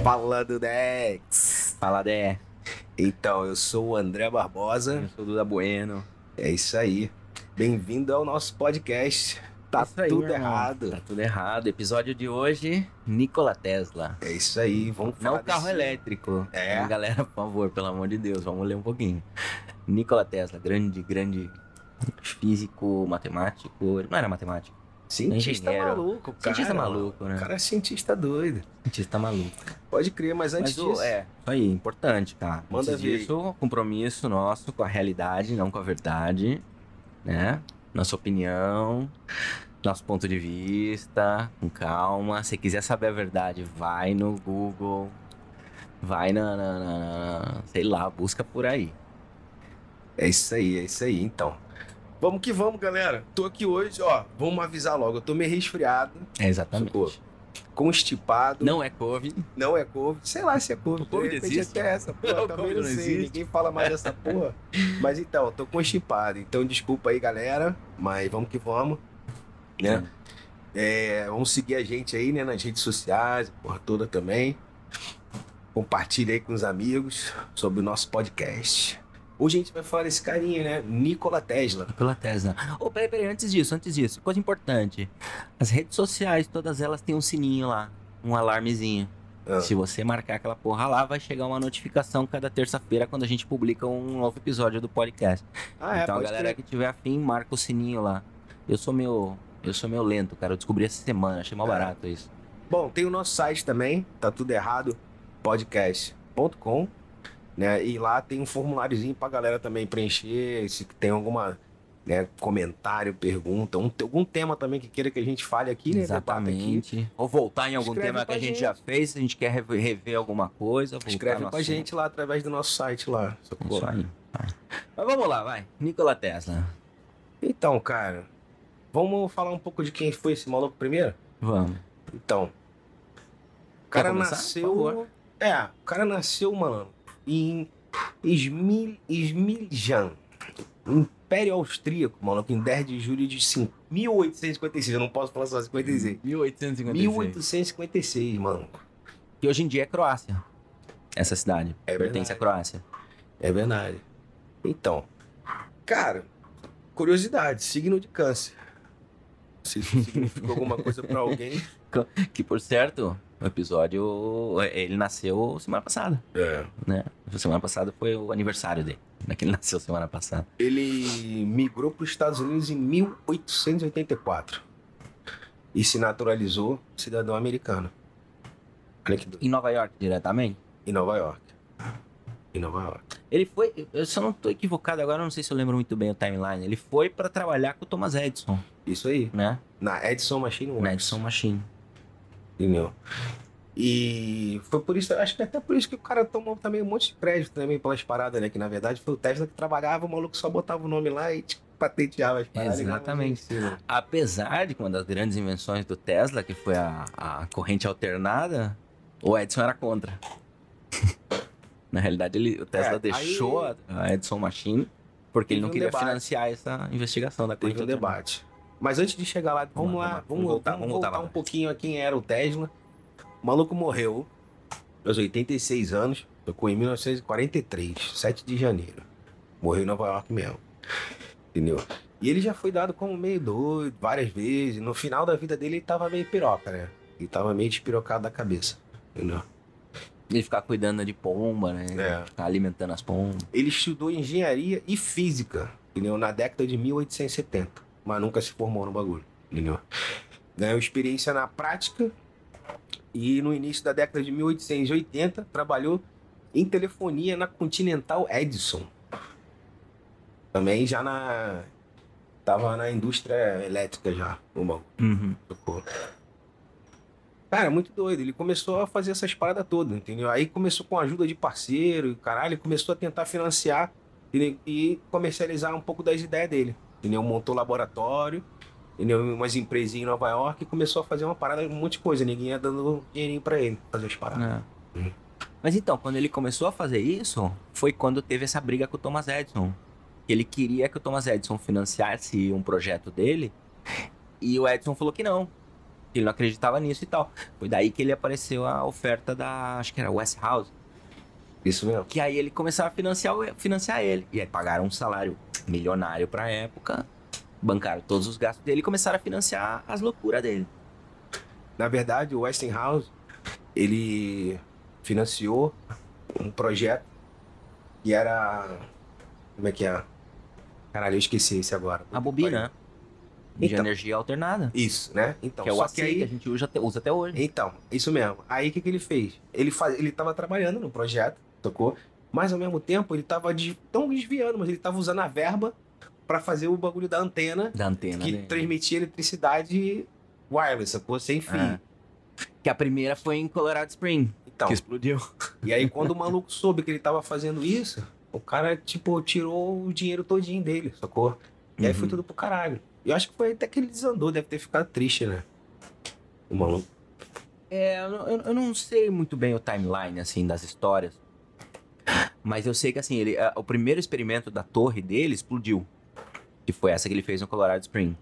Fala do Dex! Fala, Dé. Então, eu sou o André Barbosa. Eu sou o Duda Bueno. É isso aí. Bem-vindo ao nosso podcast. Tá Isso aí, tudo meu irmão. errado. Tá tudo errado. Episódio de hoje, Nikola Tesla. É isso aí. Vamos Não falar o carro desse- elétrico. É. Galera, por favor, pelo amor de Deus, vamos ler um pouquinho. Nikola Tesla, grande físico, matemático. Ele não era matemático. Cientista Engenheiro. maluco, cara. Cientista maluco, né? O cara é cientista doido. Cientista maluco. Pode crer, mas antes Mas disso... isso aí, importante, cara. Manda Antes ver aí. disso, compromisso nosso com a realidade, não com a verdade, né? Nossa opinião, nosso ponto de vista, com calma. Se quiser saber a verdade, vai no Google, vai sei lá, busca por aí. É isso aí, então. Vamos que vamos, galera. Tô aqui hoje, ó. Vamos avisar logo. Eu tô meio resfriado, É exatamente. Socorro. Constipado. Não é Covid. Não é Covid. Sei lá se é Covid. O Covid De repente existe? até essa porra. O Também Covid não não sei. existe. Ninguém fala mais dessa porra. Mas então, tô constipado. Então, desculpa aí, galera. Mas vamos que vamos. Né? Vamos seguir a gente aí, né? Nas redes sociais, a porra toda também. Compartilha aí com os amigos sobre o nosso podcast. Hoje a gente vai falar desse carinha, né? Nikola Tesla. Pela Tesla. Oh, peraí, antes disso, coisa importante. As redes sociais, todas elas têm um sininho lá, um alarmezinho. Ah. Se você marcar aquela porra lá, vai chegar uma notificação cada terça-feira quando a gente publica um novo episódio do podcast. Então a pode galera crer. que tiver afim, marca o sininho lá. Eu sou meio lento, cara. Eu descobri essa semana, achei mal barato isso. Bom, tem o nosso site também, tá tudo errado, podcast.com, né? E lá tem um formuláriozinho pra galera também preencher, se tem alguma, né, comentário, pergunta, algum tema também que queira que a gente fale aqui, né? debata aqui. Exatamente. Ou voltar em algum Escreve tema que pra a gente gente. já fez, se a gente quer rever alguma coisa, voltar Escreve no pra assunto. gente lá através do nosso site lá. sacou? Isso aí. Vai. Mas vamos lá, vai. Nikola Tesla. Então, cara, vamos falar um pouco de quem foi esse maluco primeiro? Vamos. Então, o Quer cara começar? Por favor. nasceu... o cara nasceu, mano, em Smiljan, Império Austríaco, maluco, em 10 de julho de 1856. Eu não posso falar só 56. 1856. 1856, mano. Que hoje em dia é Croácia. Essa cidade. É Pertence verdade. à Croácia. É verdade. Então, cara, curiosidade, signo de câncer. Se isso significa alguma coisa pra alguém. Que, por certo, o episódio... Ele nasceu semana passada, né? Semana passada foi o aniversário dele. Né? Que ele nasceu semana passada. Ele migrou para os Estados Unidos em 1884 e se naturalizou cidadão americano. Olha que doido. Em Nova York, diretamente. Em Nova York. Em Nova York. Ele foi... Eu só não tô equivocado agora, não sei se eu lembro muito bem o timeline. Ele foi pra trabalhar com o Thomas Edison, Isso aí. né? Na Edison Machine Works. Na Edison Machine. Entendeu? E foi por isso, acho que até por isso que o cara tomou também um monte de crédito também pelas paradas, né? Que na verdade foi o Tesla que trabalhava, o maluco só botava o nome lá e tipo, patenteava as paradas. Exatamente. E ganhava dinheiro em cima. Apesar de que uma das grandes invenções do Tesla, que foi a corrente alternada, o Edison era contra. Na realidade, o Tesla deixou a Edison Machine porque ele Teve não um queria debate. financiar essa investigação da corrente Teve um alternada. debate. Mas antes de chegar lá, vamos voltar um pouquinho a quem era o Tesla. O maluco morreu aos 86 anos, tocou em 1943, 7 de janeiro. Morreu em Nova York mesmo. Entendeu? E ele já foi dado como meio doido várias vezes. No final da vida dele, ele tava meio piroca, né? Ele tava meio despirocado da cabeça. Entendeu? Ele ficar cuidando de pomba, né? É. Ficar alimentando as pombas. Ele estudou engenharia e física, entendeu? Na década de 1870, mas nunca se formou no bagulho, entendeu? Ganhou experiência na prática e no início da década de 1880 trabalhou em telefonia na Continental Edison. Também já tava na indústria elétrica já, o bagulho. Uhum. Sacou? Cara, muito doido. Ele começou a fazer essas paradas todas, entendeu? Aí começou com a ajuda de parceiro, caralho, ele começou a tentar financiar e comercializar um pouco das ideias dele, entendeu? Montou laboratório, entendeu? Umas empresinhas em Nova York e começou a fazer uma parada, um monte de coisa. Ninguém ia dando dinheirinho pra ele fazer as paradas. É. Mas então, quando ele começou a fazer isso, foi quando teve essa briga com o Thomas Edison. Ele queria que o Thomas Edison financiasse um projeto dele e o Edison falou que não. que ele não acreditava nisso e tal. Foi daí que ele apareceu a oferta da, acho que era Westinghouse, Isso mesmo. que aí ele começaram a financiar ele. E aí pagaram um salário milionário pra época, bancaram todos os gastos dele e começaram a financiar as loucuras dele. Na verdade, o Westinghouse, ele financiou um projeto que era... Como é que é? Caralho, eu esqueci esse agora. A bobina, de Então. energia alternada, Isso, né? Então, que é o só AC que que a aí... gente usa até hoje. Então, isso mesmo. Aí, o que ele fez? Ele tava trabalhando no projeto, tocou? Mas, ao mesmo tempo, ele tava tão desviando, mas ele tava usando a verba pra fazer o bagulho da antena Da antena que dele. transmitia eletricidade wireless, sacou? Sem fio. É. Que a primeira foi em Colorado Spring, Então, que explodiu. e aí quando o maluco soube que ele tava fazendo isso, o cara, tipo, tirou o dinheiro todinho dele, sacou? E aí foi Uhum. tudo pro caralho. Eu acho que foi até que ele desandou, deve ter ficado triste, né? O maluco. Eu não sei muito bem o timeline, assim, das histórias. Mas eu sei que, assim, o primeiro experimento da torre dele explodiu. Que foi essa que ele fez no Colorado Spring.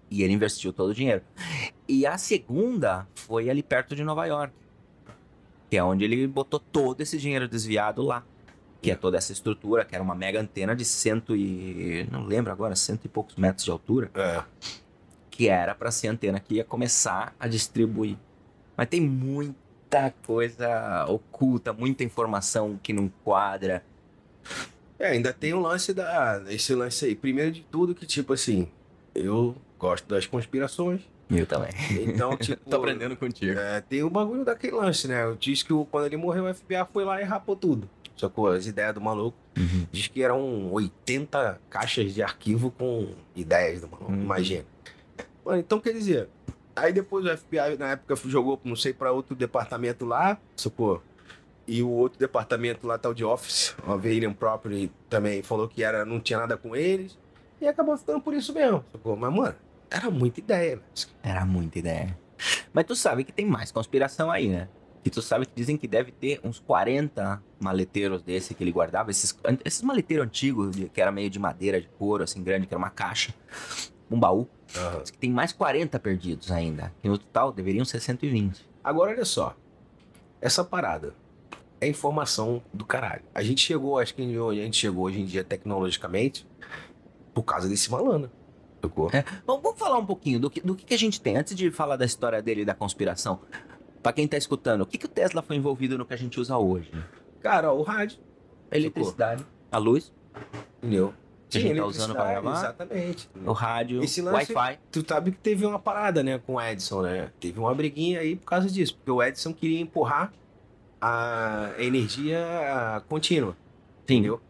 E ele investiu todo o dinheiro. E a segunda foi ali perto de Nova York. Que é onde ele botou todo esse dinheiro desviado lá. Que é toda essa estrutura, que era uma mega antena de não lembro agora, 100 e poucos metros de altura. É. Que era pra ser a antena que ia começar a distribuir. Mas tem muita coisa oculta, muita informação que não quadra. Ainda tem esse lance aí. Primeiro de tudo que, tipo assim, eu gosto das conspirações. Eu também. Então, tipo... Tô aprendendo contigo. tem o bagulho daquele lance, né? Eu disse que quando ele morreu, o FBI foi lá e rapou tudo. Sacou? As ideias do maluco. Uhum. Diz que eram 80 caixas de arquivo com ideias do maluco. Uhum. Imagina. Mano, então quer dizer... Aí depois o FBI, na época, jogou, não sei, pra outro departamento lá, sacou? E o outro departamento lá, tal de Office, o Alien Property, também falou que não tinha nada com eles. E acabou ficando por isso mesmo, sacou? Mas, mano, era muita ideia, né? Era muita ideia. Mas tu sabe que tem mais conspiração aí, né? E tu sabe que dizem que deve ter uns 40 maleteiros desse que ele guardava. Esses maleteiros antigos, que era meio de madeira, de couro, assim, grande, que era uma caixa. Um baú. Diz que tem mais 40 perdidos ainda. Que no total deveriam ser 120. Agora, olha só. Essa parada é informação do caralho. A gente chegou, acho que onde a gente chegou hoje em dia, tecnologicamente, por causa desse malandro. Sacou? Vamos falar um pouquinho do que a gente tem. Antes de falar da história dele e da conspiração. Pra quem tá escutando, o que o Tesla foi envolvido no que a gente usa hoje? Cara, o rádio. A eletricidade. A luz. Entendeu? Que a gente tá usando pra gravar. Exatamente. O rádio. Esse lance- Wi-Fi. Tu sabe que teve uma parada, né, com o Edison, né? Teve uma briguinha aí por causa disso. Porque o Edison queria empurrar a energia contínua. Sim. Entendeu?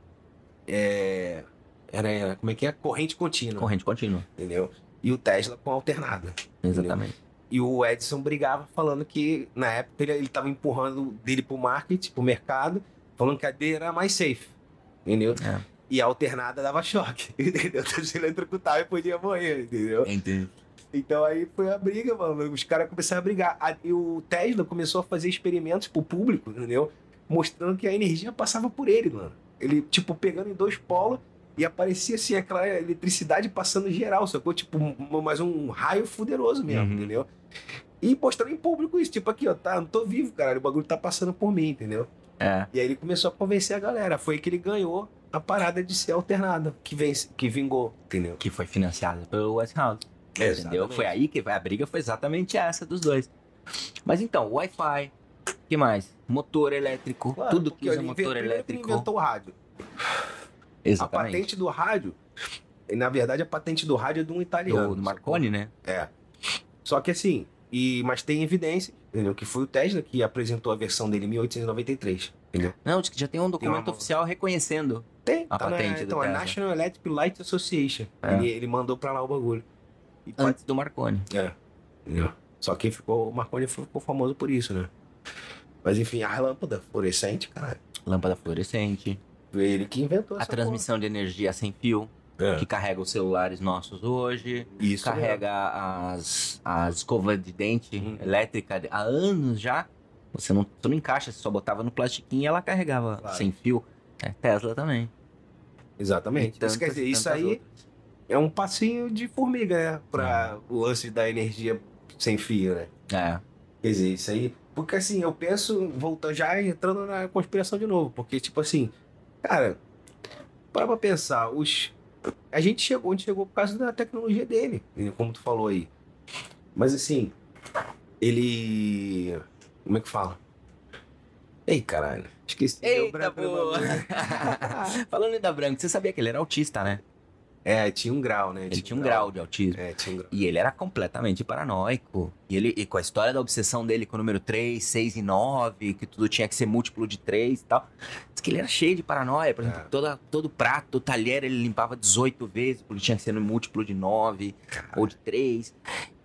Era, como é que é? Corrente contínua. Corrente contínua. Entendeu? E o Tesla com alternada. Exatamente. E o Edison brigava falando que, na época, ele tava empurrando dele pro market, pro mercado, falando que a dele era mais safe. Entendeu? É. E a alternada dava choque. Entendeu? Então, se ele eletrocutava e podia morrer. Entendeu? Entendi. Então aí foi a briga, mano. Os caras começaram a brigar. E o Tesla começou a fazer experimentos pro público, entendeu? Mostrando que a energia passava por ele, mano. Ele, tipo, pegando em dois polos e aparecia, assim, aquela eletricidade passando geral, sacou? Tipo, mais um raio fuderoso mesmo, Uhum. entendeu? E mostrando em público isso. Tipo, aqui, ó, tá, não tô vivo, caralho. O bagulho tá passando por mim, entendeu? É. E aí ele começou a convencer a galera. Foi aí que ele ganhou a parada de ser alternada, que vingou, entendeu? Que foi financiado pelo Westinghouse. Entendeu? Exatamente. Foi aí que a briga foi exatamente essa dos dois. Mas então, Wi-Fi, que mais? Motor elétrico, Claro, tudo porque que usa ele motor primeiro que ele elétrico. inventou o rádio. A Exatamente. patente do rádio, e na verdade a patente do rádio é de um italiano. Do Marconi, né? É. Só que assim, mas tem evidência, entendeu? Que foi o Tesla que apresentou a versão dele em 1893, entendeu? Não, diz que já tem um documento uma- oficial reconhecendo. Tem, A patente do então, a Tesla. National Electric Light Association. É. Ele mandou pra lá o bagulho. E Antes do Marconi. entendeu? Só que o Marconi ficou famoso por isso, né? Mas enfim, a lâmpada fluorescente, caralho. Lâmpada fluorescente. Foi ele que inventou A essa transmissão de energia sem fio, porra. que carrega os celulares nossos hoje. Isso Carrega as escovas de dente Uhum. elétrica há anos já. Você não encaixa, você só botava no plastiquinho e ela carregava Claro. sem fio. Tesla também. mesmo. Exatamente. E Isso quer dizer, tantas isso aí outras. é um passinho de formiga, né? Pra o lance da energia sem fio, né? É. Quer dizer, isso aí... Porque assim, eu penso, voltando já entrando na conspiração de novo, porque tipo assim, cara, pra pensar, a gente chegou onde chegou por causa da tecnologia dele, como tu falou aí. Mas assim, ele... Como é que fala? Ei, caralho, esqueci. Deu Eita, branco no pô! bagulho. Falando em da branco, você sabia que ele era autista, né? É, tinha um grau, né? Ele tinha um grau de autismo. É, tinha um grau. E ele era completamente paranoico. E com a história da obsessão dele com o número 3, 6 e 9, que tudo tinha que ser múltiplo de 3 e tal. Diz que ele era cheio de paranoia. Por exemplo, todo prato, talher, ele limpava 18 vezes, porque tinha que ser no múltiplo de 9 ou de 3.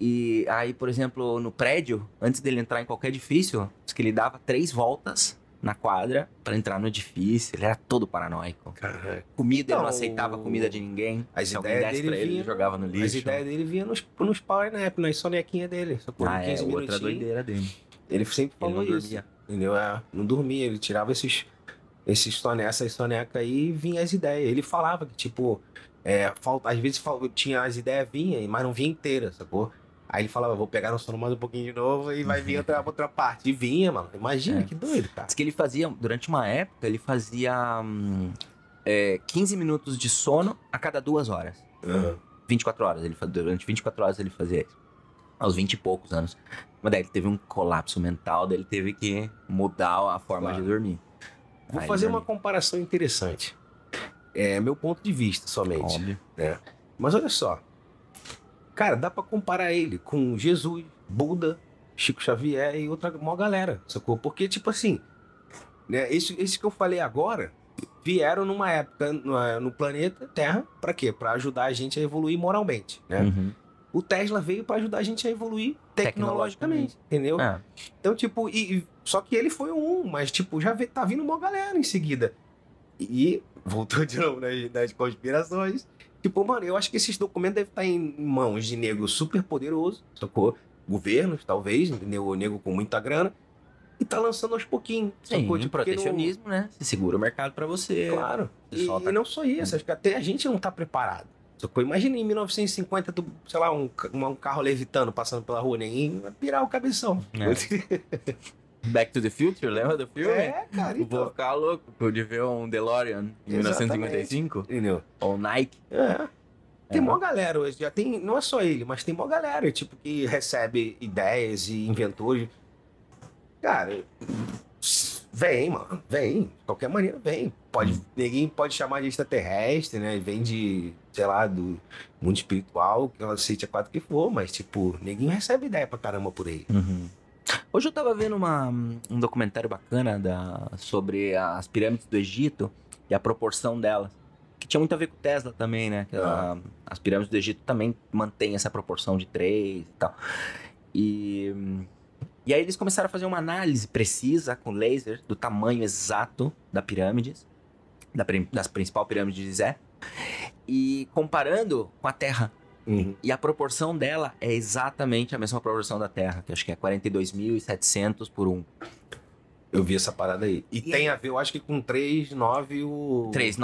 E aí, por exemplo, no prédio, antes dele entrar em qualquer edifício, diz que ele dava 3 voltas na quadra pra entrar no edifício. Ele era todo paranoico. Caralho. Comida, ele Então, não aceitava a comida de ninguém. As Se alguém ideias desse dele pra ele, vinham- ele jogava no lixo. As ideias dele vinham nos power nap, nas sonequinhas dele. Só por 15 outra minutinhos. doideira dele. Ele sempre Ele falou não isso. dormia. Entendeu? Não dormia. Ele tirava essas sonecas aí e vinha as ideias. Ele falava que, tipo, às vezes tinha as ideias, vinha, mas não vinha inteira, sacou? Aí ele falava, vou pegar no sono mais um pouquinho de novo e vai vir outra parte. E vinha, mano. Imagina, que doido, cara. Diz que ele fazia, durante uma época, ele fazia 15 minutos de sono a cada 2 horas. 24 horas. Durante 24 horas ele fazia isso. Aos 20 e poucos anos. Mas daí ele teve um colapso mental, daí ele teve que mudar a forma de dormir. Vou Aí fazer ele uma comparação interessante. É meu ponto de vista somente. Óbvio. Né? Mas olha só. Cara, dá pra comparar ele com Jesus, Buda, Chico Xavier e outra maior galera, sacou? Porque, tipo assim, né, esse que eu falei agora vieram numa época no planeta Terra, pra quê? Pra ajudar a gente a evoluir moralmente, né? Uhum. O Tesla veio pra ajudar a gente a evoluir tecnologicamente, entendeu? É. Então, tipo, só que ele foi mas, tipo, tá vindo uma galera em seguida. E voltou de novo nas conspirações. Tipo, mano, eu acho que esses documentos devem estar em mãos de nego super poderoso, sacou? Governos, talvez, entendeu? Nego com muita grana. E tá lançando aos pouquinhos, Sim, sacou? Tipo, protecionismo, né? Você segura o mercado pra você. Claro. Você solta- E não só isso, acho que até a gente não tá preparado. Sacou? Imagina em 1950, sei lá, um carro levitando, passando pela rua, ninguém vai pirar o cabeção. Back to the Future, lembra do filme? Cara, Vou então. ficar louco de ver um DeLorean em 1955. Entendeu? Ou Nike. Tem mó galera hoje, já tem, não é só ele, mas tem mó galera, tipo, que recebe ideias e inventores. Cara, vem, mano, vem, de qualquer maneira vem. Ninguém pode chamar de extraterrestre, né? Vem de, sei lá, do mundo espiritual, que ela aceite a quatro que for, mas, tipo, ninguém recebe ideia pra caramba por aí. Hoje eu tava vendo um documentário bacana sobre as pirâmides do Egito e a proporção delas. Que tinha muito a ver com Tesla também, né? As pirâmides do Egito também mantêm essa proporção de 3 e tal. E aí eles começaram a fazer uma análise precisa com laser do tamanho exato das principal pirâmide de Gizé. E comparando com a Terra. E a proporção dela é exatamente a mesma proporção da Terra, que acho que é 42.700 por 1. Eu vi essa parada aí. E tem a ver, eu acho que com 3, 9 o... 3,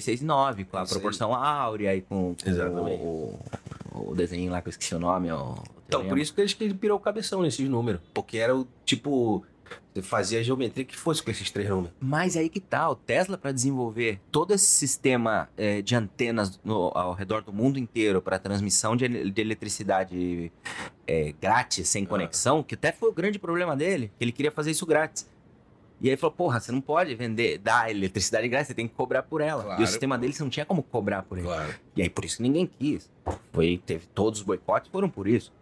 6 e 9, com a Isso proporção áurea e com Exatamente. o desenho lá que eu esqueci o nome. Então, por isso que ele pirou o cabeção nesses números. Porque era o tipo... Você fazia a geometria que fosse com esses 3 números. Mas aí que tá, o Tesla, para desenvolver todo esse sistema de antenas ao redor do mundo inteiro para transmissão de eletricidade grátis, sem conexão, que até foi o grande problema dele, que ele queria fazer isso grátis. E aí ele falou, porra, você não pode dar eletricidade grátis, você tem que cobrar por ela. Claro, E o sistema dele você não tinha como cobrar por ele. Claro. E aí por isso que ninguém quis. Teve todos os boicotes foram por isso.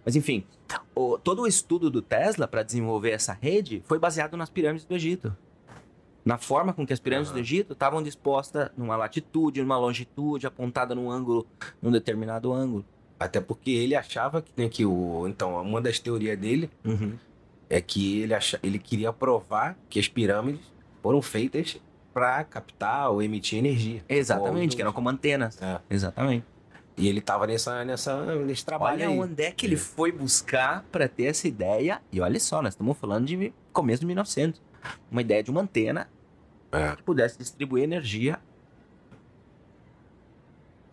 Mas enfim, todo o estudo do Tesla para desenvolver essa rede foi baseado nas pirâmides do Egito. Na forma com que as pirâmides do Egito estavam dispostas numa latitude, numa longitude, apontada num determinado ângulo. Até porque ele achava que, né, então, uma das teorias dele é que ele queria provar que as pirâmides foram feitas para captar ou emitir energia. Exatamente, que eram como antenas. Exatamente. E ele tava nesse trabalho. Olha aí. onde é que ele foi buscar para ter essa ideia. E olha só, nós estamos falando de começo de 1900. Uma ideia de uma antena que pudesse distribuir energia.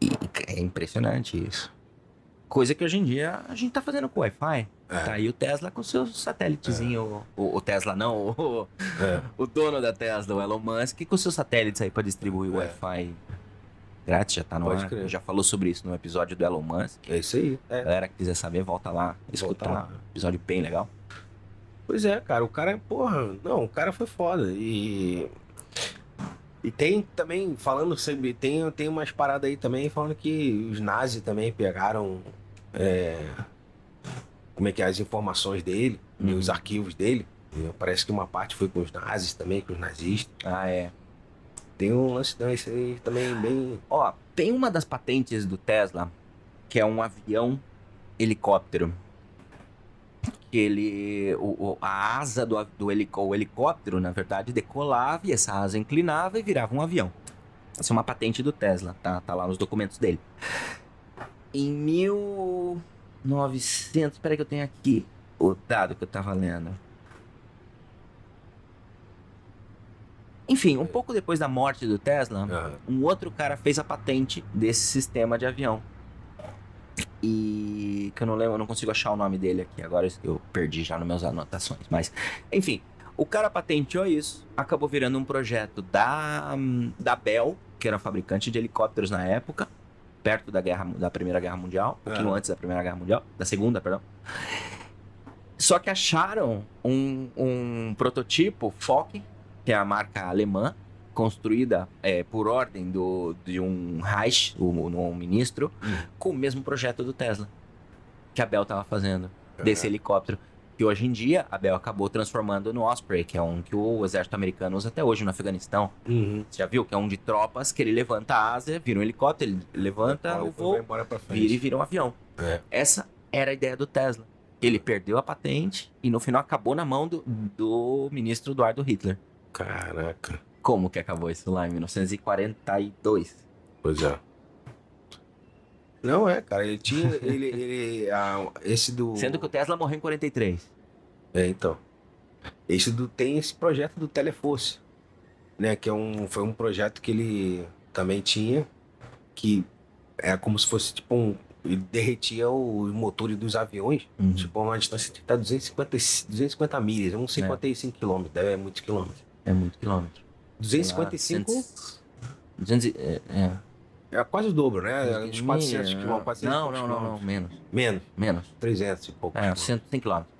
E é impressionante isso. Coisa que hoje em dia a gente tá fazendo com o Wi-Fi. É. Tá aí o Tesla com seu satélitezinho. O Tesla não, o dono da Tesla, o Elon Musk, com seus satélites aí pra distribuir o Wi-Fi grátis, já tá no Pode ar. crer. Já falou sobre isso no episódio do Elon Musk. É isso aí. É. Galera que quiser saber, volta lá, escutar. lá. Episódio bem legal. Pois é, cara, o cara, porra, não, o cara foi foda. E tem também, falando sobre, tem umas paradas aí também falando que os nazis também pegaram, como é que é, as informações dele, e os arquivos dele. E parece que uma parte foi com os nazis também, com os nazistas. Ah, é. Tem um lance desse aí também bem... Ó, tem uma das patentes do Tesla, que é um avião helicóptero. Que ele... a asa o helicóptero, na verdade, decolava e essa asa inclinava e virava um avião. Essa é uma patente do Tesla, tá lá nos documentos dele. Em 1900... Espera que eu tenho aqui o dado que eu tava lendo. Enfim, um pouco depois da morte do Tesla, um outro cara fez a patente desse sistema de avião. E que eu não lembro, eu não consigo achar o nome dele aqui. Agora eu perdi já nas minhas anotações. Mas, enfim, o cara patenteou isso. Acabou virando um projeto da Bell, que era fabricante de helicópteros na época, perto da Primeira Guerra Mundial, um pouquinho antes da Primeira Guerra Mundial, da Segunda, perdão. Só que acharam um prototipo Fokker, que é a marca alemã, construída por ordem de um Reich, um ministro, com o mesmo projeto do Tesla, que a Bell estava fazendo, desse helicóptero. Que hoje em dia, a Bell acabou transformando no Osprey, que é um que o exército americano usa até hoje no Afeganistão. Você já viu? Que é um de tropas, que ele levanta a asa, vira um helicóptero, ele levanta o voo, vira e vira um avião. Essa era a ideia do Tesla. Ele perdeu a patente e no final acabou na mão do ministro Eduardo Hitler. Caraca. Como que acabou isso lá em 1942? Pois é. Não cara, ele tinha. Esse do. Sendo que o Tesla morreu em 43. Então. Tem esse projeto do Teleforce, né? Que foi um projeto que ele também tinha, que é como se fosse tipo ele derretia os motores dos aviões, tipo a uma distância de 250 milhas, uns 55 quilômetros, é muitos quilômetros. É muito quilômetro. 255? 200, é quase o dobro, né? Uns 400 quilômetros. Não, menos. 300 e pouco. 100 quilômetros.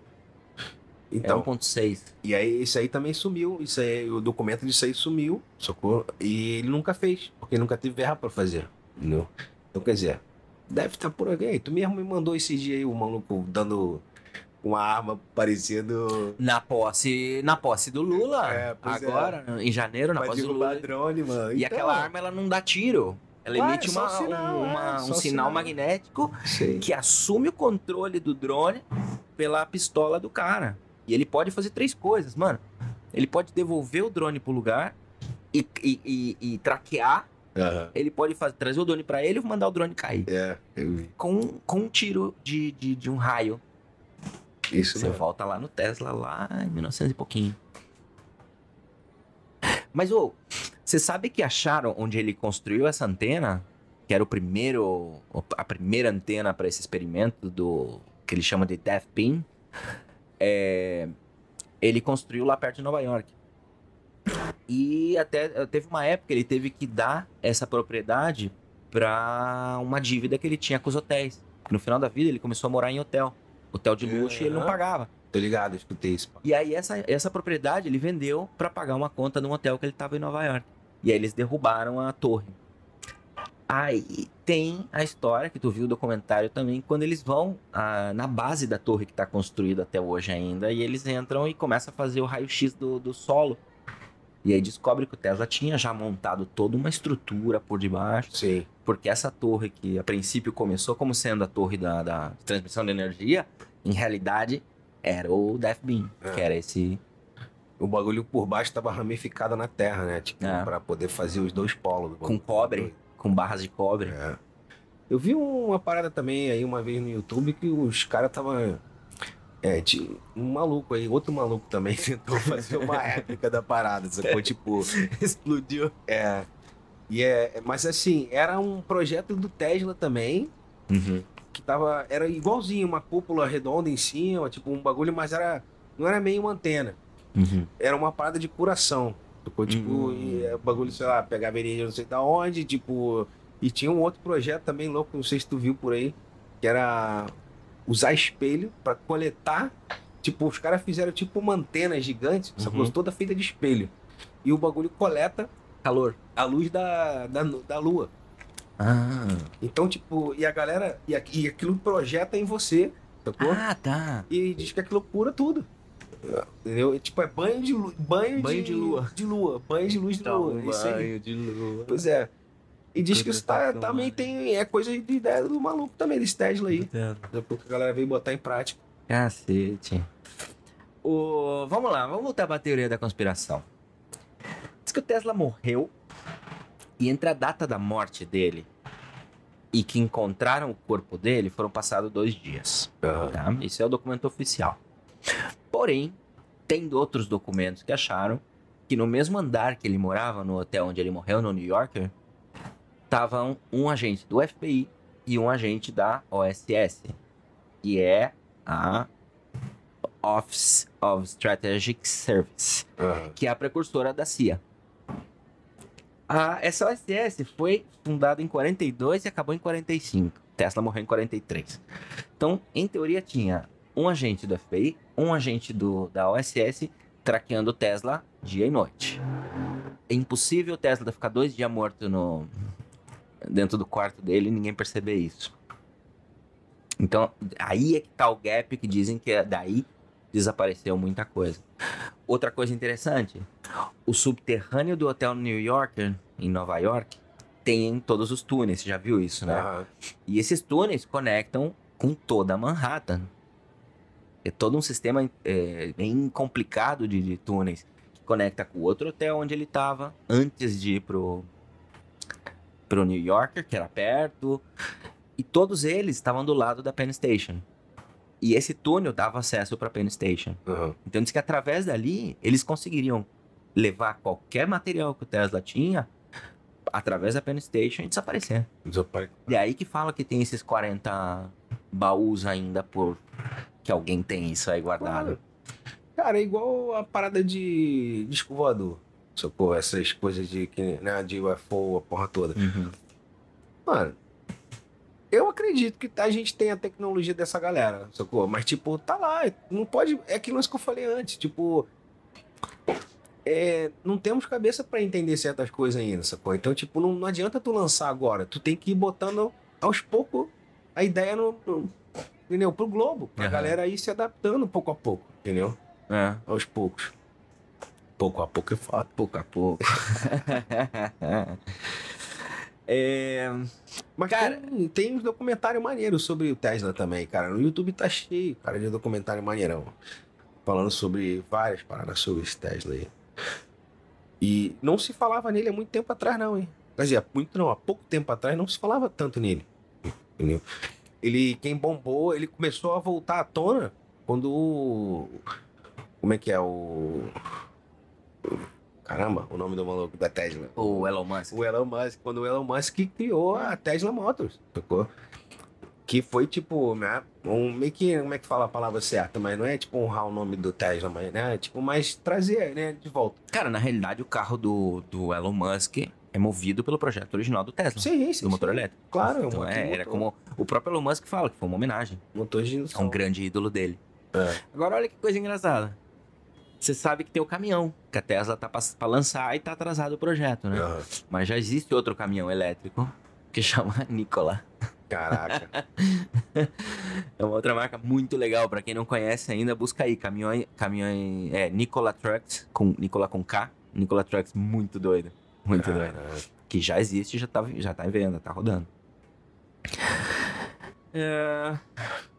Então, 1.6. E aí, isso aí também sumiu. Isso aí, o documento disso aí sumiu, socorro. E ele nunca fez, porque nunca teve verba pra fazer. Entendeu? Então, quer dizer, deve estar por alguém. Tu mesmo me mandou esse dia aí, o maluco dando uma arma parecendo... Na posse do Lula. Agora, em janeiro, na posse do Lula. Drone, mano. E aquela arma, ela não dá tiro. Ela emite um sinal magnético que assume o controle do drone pela pistola do cara. E ele pode fazer 3 coisas, mano. Ele pode devolver o drone pro lugar e traquear. Ele pode trazer o drone pra ele e mandar o drone cair. Eu vi. Com um tiro de um raio. Isso. Você volta lá no Tesla, lá em 1900 e pouquinho. Mas, você sabe que acharam onde ele construiu essa antena? Que era a primeira antena para esse experimento que ele chama de Death Beam. Ele construiu lá perto de Nova York. E até teve uma época que ele teve que dar essa propriedade para uma dívida que ele tinha com os hotéis. No final da vida ele começou a morar em hotel de luxo, e ele não pagava. Tô ligado, escutei isso. E aí essa propriedade ele vendeu para pagar uma conta num hotel que ele tava em Nova York. E aí eles derrubaram a torre. Aí tem a história que tu viu o documentário também, quando eles vão na base da torre que tá construída até hoje ainda, e eles entram e começam a fazer o raio-x do solo. E aí descobre que o Tesla tinha já montado toda uma estrutura por debaixo. Sim. Porque essa torre que a princípio começou como sendo a torre da transmissão de energia, em realidade era o Death Beam, que era esse... O bagulho por baixo tava ramificado na terra, né? Tipo, pra poder fazer os 2 polos. Com cobre, com barras de cobre. Eu vi uma parada também aí uma vez no YouTube que os caras tava... tinha um maluco aí, outro maluco também tentou fazer uma réplica da parada, sacou? Tipo, explodiu. Mas assim, era um projeto do Tesla também, que era igualzinho, uma cúpula redonda em cima, tipo um bagulho, mas não era meio uma antena. Uhum. Era uma parada de curação. Tipo, bagulho, sei lá, pegava energia não sei da onde, tipo. E tinha um outro projeto também louco, não sei se tu viu por aí, que era usar espelho pra coletar. Tipo, os caras fizeram tipo uma antena gigante, essa coisa toda feita de espelho. E o bagulho coleta Calor. a luz da lua. Ah. Então, tipo, e a galera. E aquilo projeta em você, sacou? Ah, tá. E diz que aquilo cura tudo. Entendeu? E, tipo, é banho de lua. Banho de lua. De lua. Banho de luz de lua. Isso aí. Banho de lua. Pois é. E diz que isso também é coisa de ideia do maluco também, desse Tesla aí. Depois que a galera veio botar em prática. Cacete. Vamos lá, vamos voltar pra teoria da conspiração. Diz que o Tesla morreu e entre a data da morte dele e que encontraram o corpo dele foram passados 2 dias. Tá? Isso é o documento oficial. Porém, tem outros documentos que acharam que no mesmo andar que ele morava, no hotel onde ele morreu, no New Yorker, estavam um agente do FBI e um agente da OSS, que é a Office of Strategic Service, que é a precursora da CIA. Essa OSS foi fundada em 42 e acabou em 45. Tesla morreu em 43. Então, em teoria, tinha um agente do FBI, um agente da OSS traqueando o Tesla dia e noite. É impossível o Tesla ficar 2 dias morto dentro do quarto dele e ninguém perceber isso. Então, aí é que tá o gap que dizem que daí desapareceu muita coisa. Outra coisa interessante, o subterrâneo do hotel New Yorker, em Nova York, tem todos os túneis, você já viu isso, né? E esses túneis conectam com toda Manhattan. É todo um sistema bem complicado de túneis, que conecta com o outro hotel onde ele estava, antes de ir pro New Yorker, que era perto, e todos eles estavam do lado da Penn Station. E esse túnel dava acesso para a Penn Station. Então diz que através dali eles conseguiriam levar qualquer material que o Tesla tinha através da Penn Station e desaparecer. E aí que fala que tem esses 40 baús ainda que alguém tem isso aí guardado. Cara, é igual a parada de disco voador. Sacou? Essas coisas de UFO, a porra toda. Mano, eu acredito que a gente tem a tecnologia dessa galera, sacou? Mas, tipo, tá lá, não pode... É aquilo que eu falei antes, tipo... não temos cabeça pra entender certas coisas ainda, sacou? Então, tipo, não adianta tu lançar agora. Tu tem que ir botando aos poucos a ideia entendeu? Pro globo. Pra galera ir se adaptando pouco a pouco, entendeu? Aos poucos. Pouco a pouco é foda. Pouco a pouco. Mas, cara, tem uns documentários maneiros sobre o Tesla também, cara. No YouTube tá cheio, cara, de documentário maneirão. Falando sobre várias paradas sobre esse Tesla aí. E não se falava nele há muito tempo atrás, não, hein? Quer dizer, há pouco tempo atrás não se falava tanto nele. Entendeu? Quem bombou, ele começou a voltar à tona quando como é que é Caramba, o nome do maluco da Tesla. O Elon Musk. Quando o Elon Musk criou a Tesla Motors, sacou? Que foi tipo, né? Meio que, como é que fala a palavra certa? Mas não é tipo honrar o nome do Tesla, mas, né? Tipo, mais trazer, né? De volta. Cara, na realidade, o carro do Elon Musk é movido pelo projeto original do Tesla. Sim. Do motor elétrico. Claro, então, era como o próprio Elon Musk fala, que foi uma homenagem. Motor de indução. É um grande ídolo dele. Agora, olha que coisa engraçada. Você sabe que tem o caminhão, que a Tesla tá pra lançar e tá atrasado o projeto, né? Mas já existe outro caminhão elétrico que chama Nikola. Caraca. É uma outra marca muito legal. Pra quem não conhece ainda, busca aí. Caminhão Nikola Trucks, Nikola com K. Nikola Trucks, muito doido. Muito doido. Que já existe, já tá em venda, tá rodando.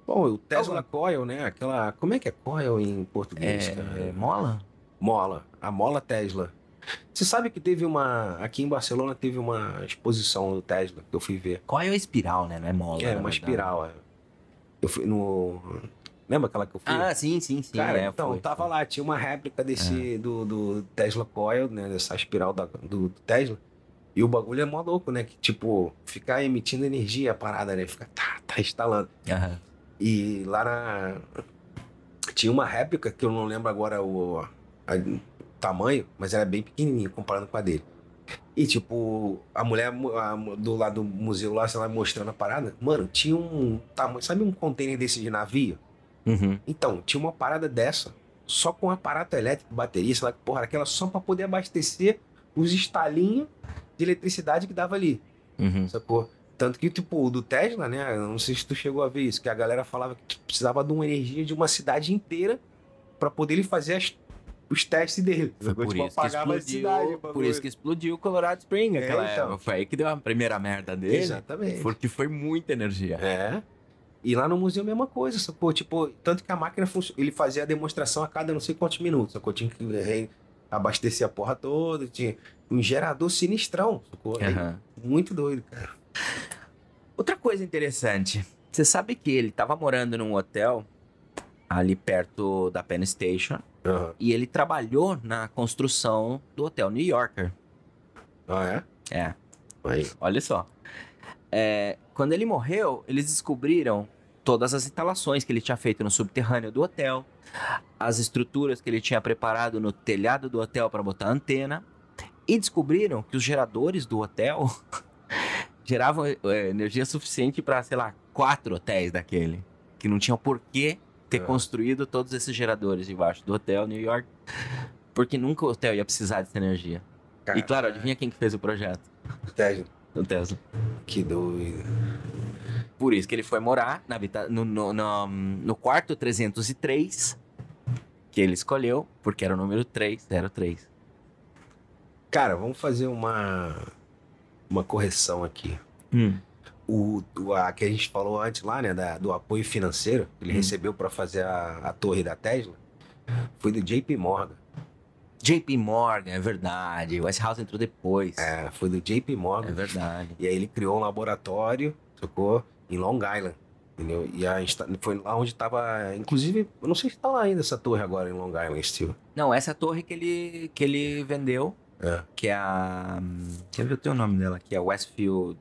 Bom, o Tesla Coil, né? Como é que é Coil em português, cara? Mola? Mola. A mola Tesla. Você sabe que aqui em Barcelona teve uma exposição do Tesla que eu fui ver. Coil é espiral, né? Não é mola. É, uma espiral. Eu fui Lembra aquela que eu fui? Ah, sim. Cara, então, tava lá, tinha uma réplica do Tesla Coil, né? Dessa espiral do Tesla. E o bagulho é mó louco, né? Que, tipo, ficar emitindo energia a parada, né? Fica tá instalando. Aham. E lá tinha uma réplica, que eu não lembro agora o tamanho, mas era bem pequenininho comparando com a dele. E, tipo, a mulher do lado do museu lá, sei lá, mostrando a parada, mano, tinha um tamanho, sabe um container desse de navio? Uhum. Então, tinha uma parada dessa, só com aparato elétrico, bateria, sei lá que porra, aquela só pra poder abastecer os estalinhos de eletricidade que dava ali, Uhum. sacou? Tanto que, tipo, o do Tesla, né, eu não sei se tu chegou a ver isso, que a galera falava que precisava de uma energia de uma cidade inteira pra poder ele fazer os testes dele. Foi sacou? por Tipo, isso que apagava a explodiu, cidade, o por bagulho. isso que explodiu o Colorado Spring aquela então. época. Foi aí que deu a primeira merda dele. Exatamente. Porque foi muita energia. É. E lá no museu a mesma coisa, sacou? Tipo, tanto que a máquina ele fazia a demonstração a cada não sei quantos minutos, sacou? Tinha que abastecer a porra toda, tinha um gerador sinistrão, sacou? Aham. Muito doido, cara. Outra coisa interessante. Você sabe que ele tava morando num hotel ali perto da Penn Station Aham. e ele trabalhou na construção do Hotel New Yorker. Ah, é? É, Aí. olha só. Quando ele morreu, eles descobriram todas as instalações que ele tinha feito no subterrâneo do hotel, as estruturas que ele tinha preparado no telhado do hotel para botar antena, e descobriram que os geradores do hotel geravam energia suficiente para, sei lá, 4 hotéis daquele, que não tinham por que ter construído todos esses geradores debaixo do hotel New York, porque nunca o hotel ia precisar dessa energia. E claro, adivinha quem que fez o projeto? Tesla. O Tesla. Que doido. Por isso que ele foi morar no quarto 303, que ele escolheu, porque era o número 303. Cara, vamos fazer uma correção aqui. A que a gente falou antes lá, né, do apoio financeiro que ele recebeu para fazer a torre da Tesla, foi do JP Morgan. JP Morgan, é verdade. Westinghouse entrou depois. É, foi do JP Morgan. É verdade. E aí ele criou um laboratório, sacou? Em Long Island, entendeu? E foi lá onde tava, inclusive, eu não sei se tá lá ainda essa torre agora em Long Island, Steel. Não, essa torre que ele vendeu, É. que é a... Quer ver o teu nome dela aqui? É Westfield...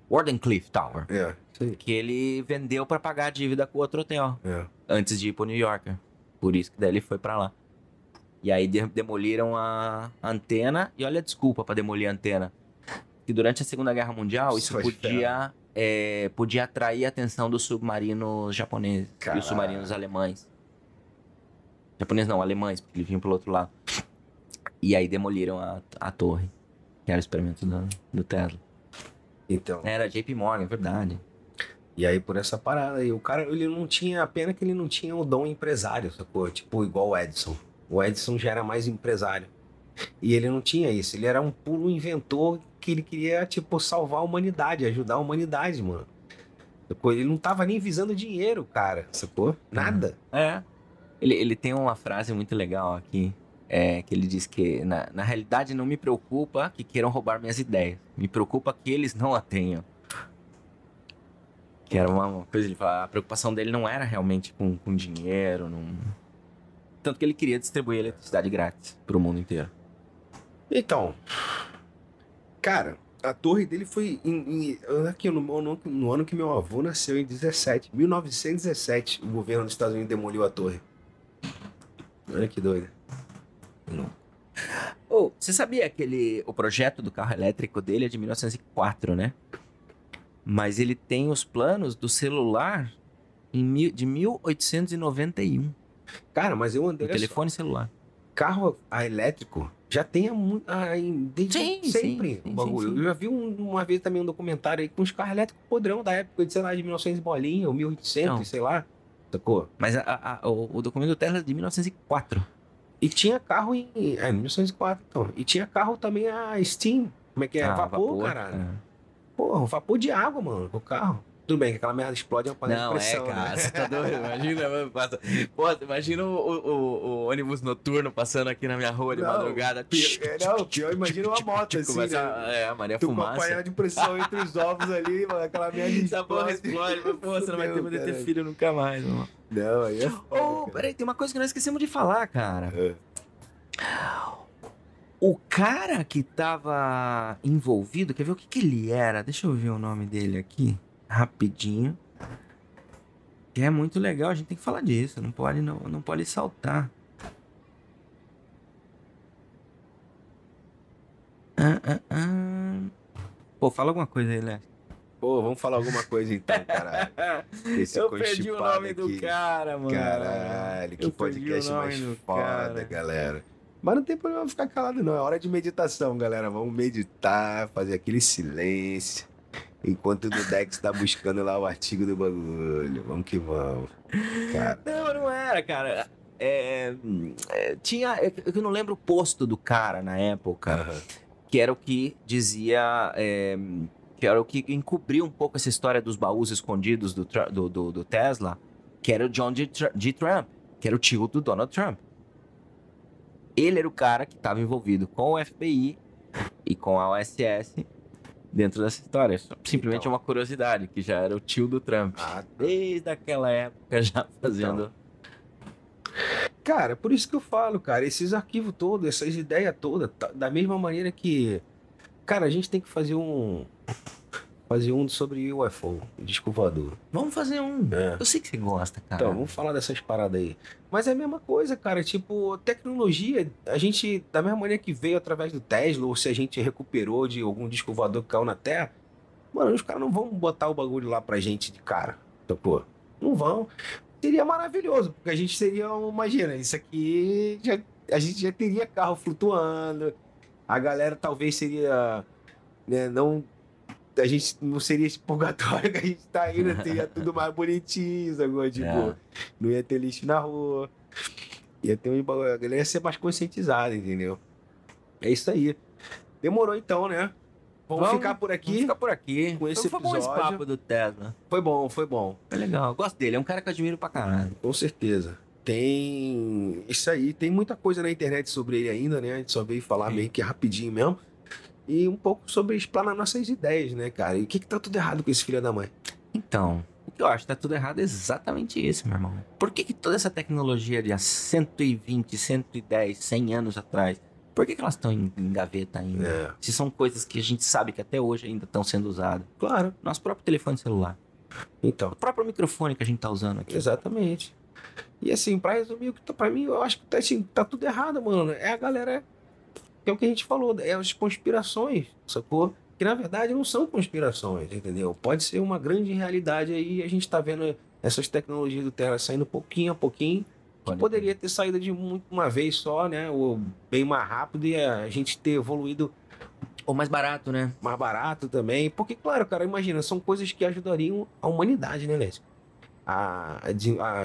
Wardenclyffe Tower. É, isso aí. Que ele vendeu pra pagar a dívida com o outro hotel. É. Antes de ir pro New Yorker. Por isso que daí ele foi pra lá. E aí demoliram a antena. E olha a desculpa pra demolir a antena. Que durante a Segunda Guerra Mundial, isso podia atrair a atenção dos submarinos japoneses. Caralho. E os submarinos alemães. Japoneses não, alemães, porque eles vinham pelo outro lado. E aí demoliram a torre. Que era o experimento do Tesla. Então. Era JP Morgan, é verdade. E aí por essa parada aí, o cara, ele não tinha, a pena que ele não tinha o dom empresário, sacou? Tipo, igual o Edison. O Edison já era mais empresário. E ele não tinha isso, ele era um puro inventor que ele queria, tipo, salvar a humanidade, ajudar a humanidade, mano. Sacou? Ele não tava nem visando dinheiro, cara, sacou? Nada. É. Ele tem uma frase muito legal aqui, que ele diz que, na realidade, não me preocupa que queiram roubar minhas ideias. Me preocupa que eles não a tenham. Que era uma coisa, ele fala, a preocupação dele não era realmente com dinheiro, tanto que ele queria distribuir eletricidade grátis pro mundo inteiro. Então, cara, a torre dele foi aqui no ano que meu avô nasceu, em 1917, o governo dos Estados Unidos demoliu a torre. Olha que doido. Você sabia que o projeto do carro elétrico dele é de 1904, né? Mas ele tem os planos do celular de 1891. Cara, mas eu andei... O telefone celular. Carro elétrico já tem desde sempre sim, o bagulho. sim. Eu já vi uma vez também um documentário aí com os carros elétricos podrão da época de, sei lá, de 1900 bolinha ou 1800, Não. sei lá. Sacou? Mas o documento do Tesla é de 1904. E tinha carro 1904, então. E tinha carro também a Steam. Como é que é? Vapor, caralho. É. Porra, vapor de água, mano, o carro. Tudo bem que aquela merda explode, é uma panela de Não, pressão, cara, né? você tá doido? Imagina, mano, imagina o ônibus noturno passando aqui na minha rua de madrugada. Pior, imagina uma moto assim, Começa, né? a Maria Tu com a Fumaça. panela de pressão entre os ovos ali, mano, aquela merda Essa porra explode, mas, pô, você não vai poder ter filho nunca mais, mano. Não, aí é foda, cara. Peraí, tem uma coisa que nós esquecemos de falar, cara. É. O cara que tava envolvido, quer ver o que ele era? Deixa eu ver o nome dele aqui. rapidinho. Que é muito legal, a gente tem que falar disso. Não pode saltar. Pô, fala alguma coisa aí, Léo. Pô, vamos falar alguma coisa então, caralho. Esse Eu perdi o constipado nome do aqui. cara, mano. Caralho, que Eu perdi podcast o nome mais do foda, cara. galera. Mas não tem problema ficar calado, não. É hora de meditação, galera. Vamos meditar, fazer aquele silêncio. Enquanto o Dudex tá buscando lá o artigo do bagulho. Vamos que vamos. Cara, Não era, cara. Tinha. Eu não lembro o posto do cara na época, aham. que era o que dizia. Que era o que encobria um pouco essa história dos baús escondidos do Tesla, que era o John D. Trump, que era o tio do Donald Trump. Ele era o cara que estava envolvido com o FBI e com a OSS dentro dessa história. Simplesmente Então. uma curiosidade, que já era o tio do Trump. Ah, Desde aquela época já fazendo... cara, por isso que eu falo, cara, esses arquivos todos, essas ideias todas, da mesma maneira que, cara, a gente tem que fazer um sobre UFO, disco voador. Vamos fazer um. É. Eu sei que você gosta, cara. Então, vamos falar dessas paradas aí. Mas é a mesma coisa, cara, tipo, tecnologia, a gente, da mesma maneira que veio através do Tesla, ou se a gente recuperou de algum disco voador que caiu na Terra, mano, os caras não vão botar o bagulho lá pra gente de cara, pô, não vão. Seria maravilhoso, porque a gente seria, imagina, isso aqui, a gente já teria carro flutuando, a galera talvez seria, né, não, a gente não seria esse purgatório que a gente tá indo, teria tudo mais bonitinho, agora, tipo, É. não ia ter lixo na rua, ia ter a galera ia ser mais conscientizada, entendeu? É isso aí. Demorou então, né? Vamos ficar por aqui. Vamos ficar por aqui. com esse Foi bom esse episódio. papo do Tesla. Foi bom, foi bom. Foi legal. Eu gosto dele. É um cara que eu admiro pra caralho. Com certeza. Tem isso aí, tem muita coisa na internet sobre ele ainda, né? A gente só veio falar Sim. meio que rapidinho mesmo. E um pouco sobre explanar nossas ideias, né, cara? E o que tá tudo errado com esse filho da mãe? Então, o que eu acho que tá tudo errado é exatamente isso, meu irmão. Por que toda essa tecnologia de há 120, 110, 100 anos atrás, por que elas estão em gaveta ainda? É, Se são coisas que a gente sabe que até hoje ainda estão sendo usadas. claro. Nosso próprio telefone celular. Então, O próprio microfone que a gente tá usando aqui. exatamente. E assim, pra resumir, pra mim, eu acho que tá tudo errado, mano. É a galera. É o que a gente falou, é as conspirações, sacou? Que na verdade não são conspirações, entendeu? Pode ser uma grande realidade aí, a gente tá vendo essas tecnologias do Terra saindo pouquinho a pouquinho, que Pode poderia ter saído de uma vez só, né? Ou bem mais rápido e a gente ter evoluído Ou mais barato, né? mais barato também. Porque, claro, cara, imagina, são coisas que ajudariam a humanidade, né, Lécio? A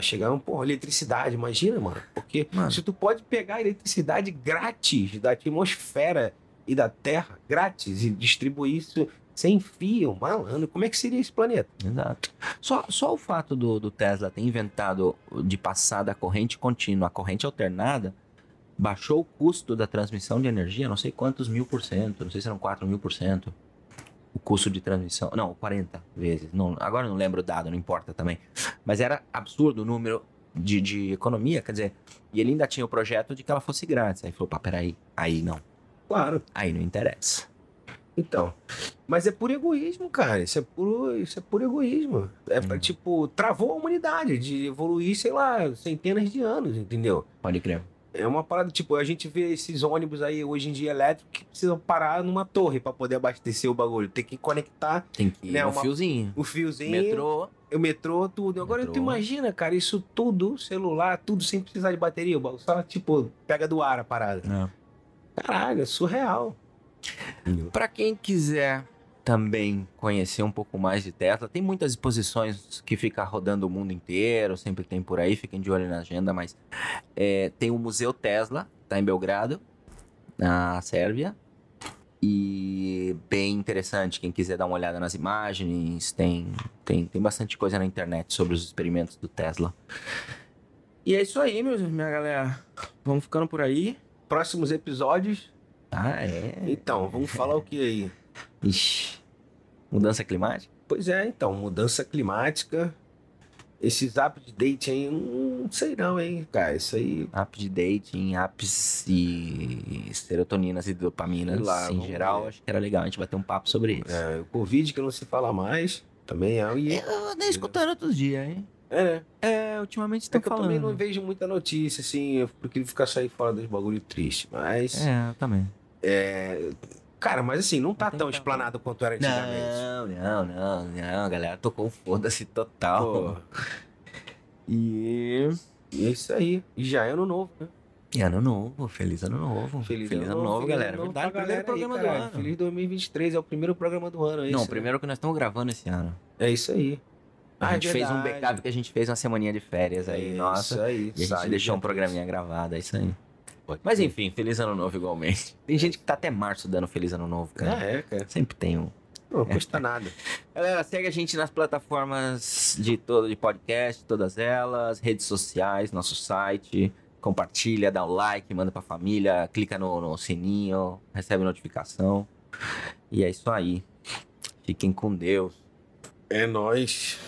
chegar, porra, eletricidade, imagina, mano. Porque Mano. se tu pode pegar a eletricidade grátis da atmosfera e da Terra, grátis, e distribuir isso sem fio, malandro, como é que seria esse planeta? Exato. Só o fato do Tesla ter inventado de passar da corrente contínua à corrente alternada baixou o custo da transmissão de energia, não sei quantos 1000%, não sei se eram 4000%. O custo de transmissão, não, 40 vezes. Não, agora eu não lembro o dado, não importa também. Mas era absurdo o número de economia, quer dizer, e ele ainda tinha o projeto de que ela fosse grátis. Aí falou, pá, peraí, aí não. Claro. Aí não interessa. Então, mas é por egoísmo, cara. Isso é puro egoísmo. É pra, tipo, travou a humanidade de evoluir, sei lá, centenas de anos, entendeu? Pode crer. É uma parada, tipo, a gente vê esses ônibus aí hoje em dia elétricos que precisam parar numa torre pra poder abastecer o bagulho. Tem que conectar Tem que ir Né, no uma- fiozinho. o fiozinho, Metrô. o metrô, tudo. Agora tu Metrô. imagina, cara, isso tudo, celular, tudo sem precisar de bateria. O bagulho só, tipo, pega do ar a parada. Caralho, é surreal. Para quem quiser também conhecer um pouco mais de Tesla, tem muitas exposições que ficam rodando o mundo inteiro, sempre tem por aí, fiquem de olho na agenda, mas tem o Museu Tesla, tá em Belgrado, na Sérvia, e bem interessante, quem quiser dar uma olhada nas imagens, tem bastante coisa na internet sobre os experimentos do Tesla. E é isso aí, minha galera, vamos ficando por aí. Próximos episódios. Ah, é? Então, vamos falar o que aí? Ixi, mudança climática? Pois é, então, mudança climática. Esses update aí, não sei não, hein, cara. Isso aí, App de dating, apps e serotoninas e dopaminas Sei lá, em vamos geral, ver. acho que era legal a gente bater um papo sobre isso. o Covid que não se fala mais. também é. E, Eu andei escutando outros dias, hein? né? Ultimamente É estão que eu falando. também não vejo muita notícia, assim, eu prefiro ficar sair fora dos bagulho triste. Mas, Eu também. cara, mas assim, não tá tem tão pra- explanado quanto era antigamente. Não, a galera tocou um foda-se total. Pô, E e é isso aí. E já é ano novo, né? ano novo, feliz ano novo. Feliz ano novo, galera. ano novo Verdade, pra primeiro galera aí, programa do caralho. ano. Feliz 2023, é o primeiro programa do ano, é Não, isso, o primeiro que nós estamos gravando esse ano. né? É isso aí. A gente é fez um verdade. backup que a gente fez uma semaninha de férias aí, É nossa. isso aí. E a gente saiu deixou dia um programinha gravado, é isso aí. 13. Pode Mas crer. enfim, feliz ano novo igualmente. Tem gente que tá até março dando feliz ano novo, cara. Cara. Sempre tem um. Não custa nada. Galera, segue a gente nas plataformas de podcast, todas elas, redes sociais, nosso site. Compartilha, dá um like, manda pra família, clica no sininho, recebe notificação. E é isso aí. Fiquem com Deus. É nóis.